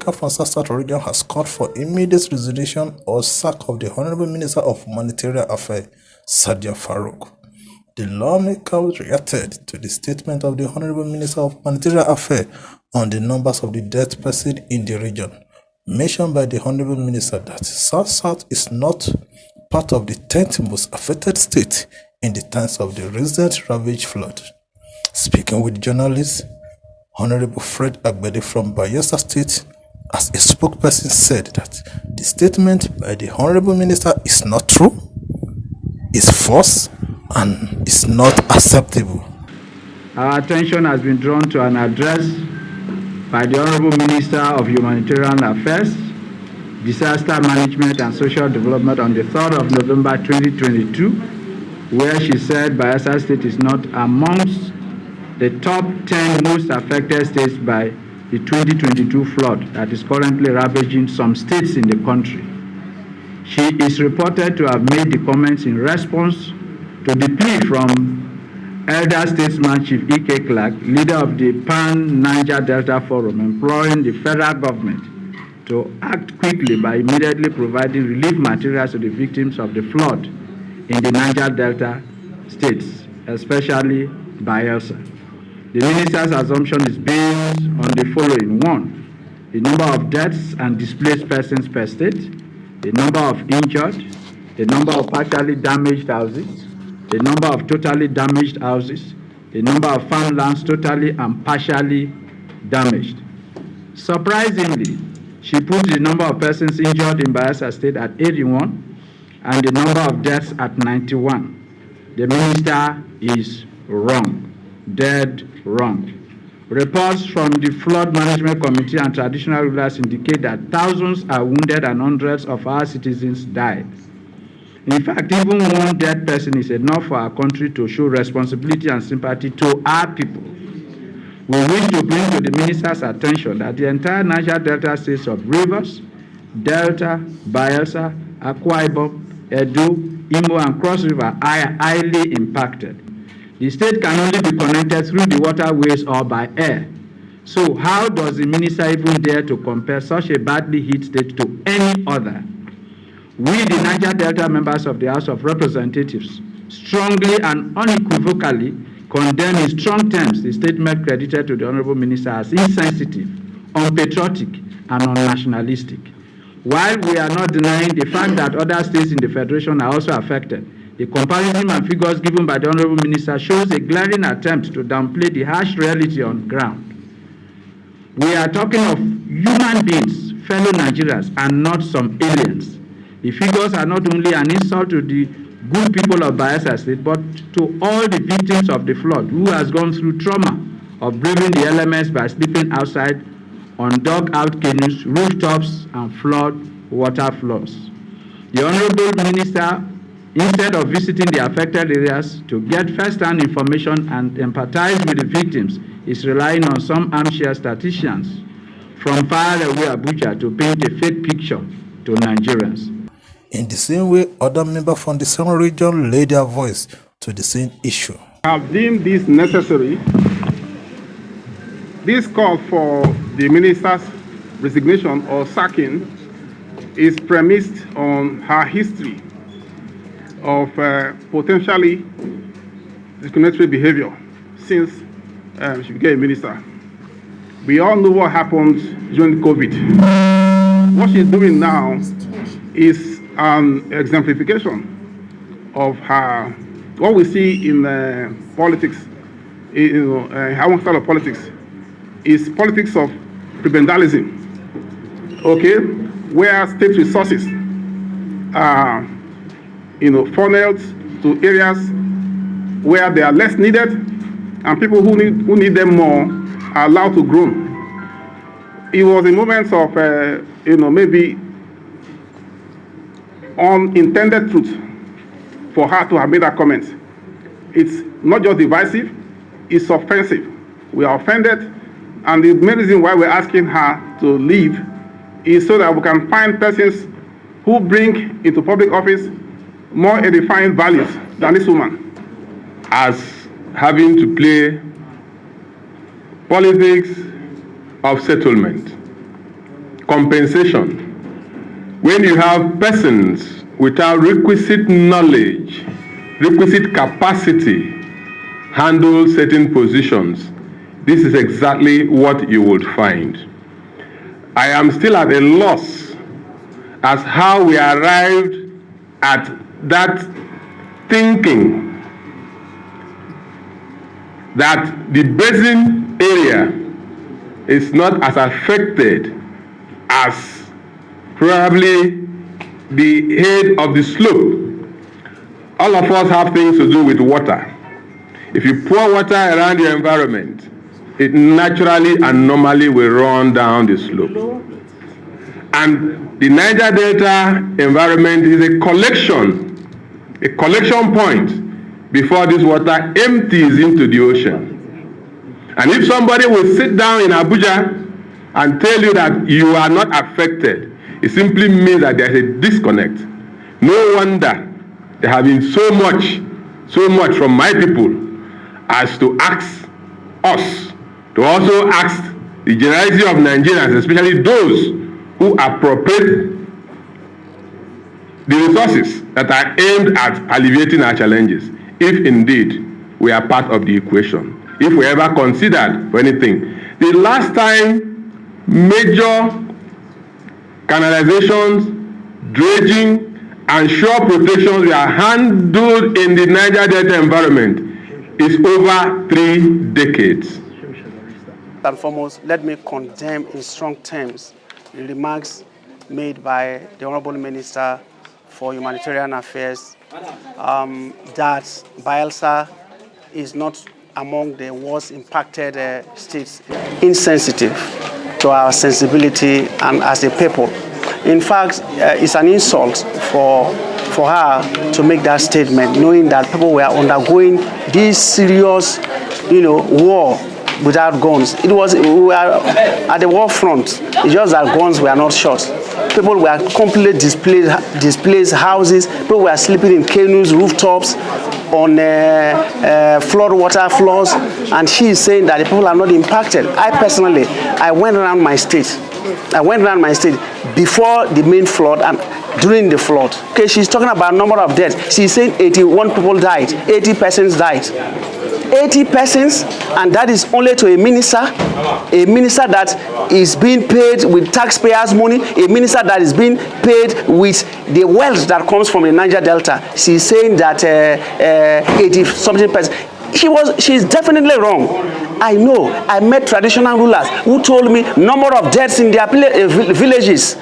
lawmaker from South region has called for immediate resignation or sack of the Honorable Minister of Humanitarian Affairs, Sadiya Farouq. The lawmaker reacted to the statement of the Honorable Minister of Humanitarian Affairs on the numbers of the dead persons in the region, mentioned by the Honorable Minister that South is not part of the 10th most affected state in the times of the recent ravaged flood. Speaking with journalists, Honorable Fred Agbede from Bayelsa State, as a spokesperson, said that the statement by the Honorable Minister is not true, is false, and is not acceptable. Our attention has been drawn to an address by the Honorable Minister of Humanitarian Affairs, Disaster Management and Social Development on the 3rd of November 2022, where she said Bayelsa State is not amongst the top 10 most affected states by the 2022 flood that is currently ravaging some states in the country. She is reported to have made the comments in response to the plea from Elder Statesman Chief E.K. Clark, leader of the Pan-Niger Delta Forum, imploring the federal government to act quickly by immediately providing relief materials to the victims of the flood in the Niger Delta states, especially Bayelsa. The minister's assumption is based on the following. 1, the number of deaths and displaced persons per state, the number of injured, the number of partially damaged houses, the number of totally damaged houses, the number of farmlands totally and partially damaged. Surprisingly, she put the number of persons injured in Bayelsa State at 81 and the number of deaths at 91. The minister is wrong. Dead wrong. Reports from the Flood Management Committee and traditional rulers indicate that thousands are wounded and hundreds of our citizens died. In fact, even one dead person is enough for our country to show responsibility and sympathy to our people. We wish to bring to the minister's attention that the entire Niger Delta states of Rivers, Delta, Bayelsa, Akwa Ibom, Edo, Imo, and Cross River are highly impacted. The state can only be connected through the waterways or by air. So how does the minister even dare to compare such a badly hit state to any other? We, the Niger Delta members of the House of Representatives, strongly and unequivocally condemn in strong terms the statement credited to the Honorable Minister as insensitive, unpatriotic, and unnationalistic. While we are not denying the fact that other states in the Federation are also affected, the comparison and figures given by the Honorable Minister shows a glaring attempt to downplay the harsh reality on ground. We are talking of human beings, fellow Nigerians, and not some aliens. The figures are not only an insult to the good people of Bayelsa State, but to all the victims of the flood who has gone through trauma of braving the elements by sleeping outside on dug-out canoes, rooftops, and flood water floors. The Honorable Minister, instead of visiting the affected areas to get first-hand information and empathize with the victims, is relying on some armchair statisticians from far away Abuja to paint a fake picture to Nigerians. In the same way, other members from the same region laid their voice to the same issue. I have deemed this necessary. This call for the minister's resignation or sacking is premised on her history of potentially discriminatory behavior since she became a minister. We all know what happened during COVID. What she's doing now is an exemplification of her, what we see in politics, our style of politics, is politics of prebendalism, okay, where state resources are, funneled to areas where they are less needed, and people who need them more are allowed to grow. It was in moments of, maybe unintended truth for her to have made that comment. It's not just divisive, it's offensive. We are offended, and the main reason why we're asking her to leave is so that we can find persons who bring into public office more edifying values than this woman. As having to play politics of settlement, compensation when you have persons without requisite knowledge, requisite capacity, handle certain positions. This is exactly what you would find. I am still at a loss as how we arrived at that thinking that the basin area is not as affected as probably the head of the slope. All of us have things to do with water. If you pour water around your environment, it naturally and normally will run down the slope. And the Niger Delta environment is a collection point before this water empties into the ocean. And if somebody will sit down in Abuja and tell you that you are not affected, it simply means that there is a disconnect. No wonder there have been so much from my people as to ask us to also ask the generality of Nigerians, especially those who appropriate the resources that are aimed at alleviating our challenges, if indeed we are part of the equation, if we ever considered for anything. The last time major canalizations, dredging, and shore protections were handled in the Niger Delta environment is over 3 decades. First and foremost, let me condemn in strong terms the remarks made by the Honorable Minister for Humanitarian Affairs that Bayelsa is not among the worst impacted states, insensitive to our sensibility and as a people. In fact, it's an insult for her to make that statement, knowing that people were undergoing this serious, war without guns. We were at the war front. It's just that guns were not shot. People were completely displaced houses. People were sleeping in canoes, rooftops, on flood water floors, and she is saying that the people are not impacted. I went around my state. Before the main flood and during the flood. Okay, she's talking about number of deaths. She's saying 81 people died, 80 persons died. 80 persons, and that is only to a minister that is being paid with taxpayers' money, a minister that is being paid with the wealth that comes from the Niger Delta. She's saying that 80-something persons. She's definitely wrong. I know. I met traditional rulers who told me number of deaths in their villages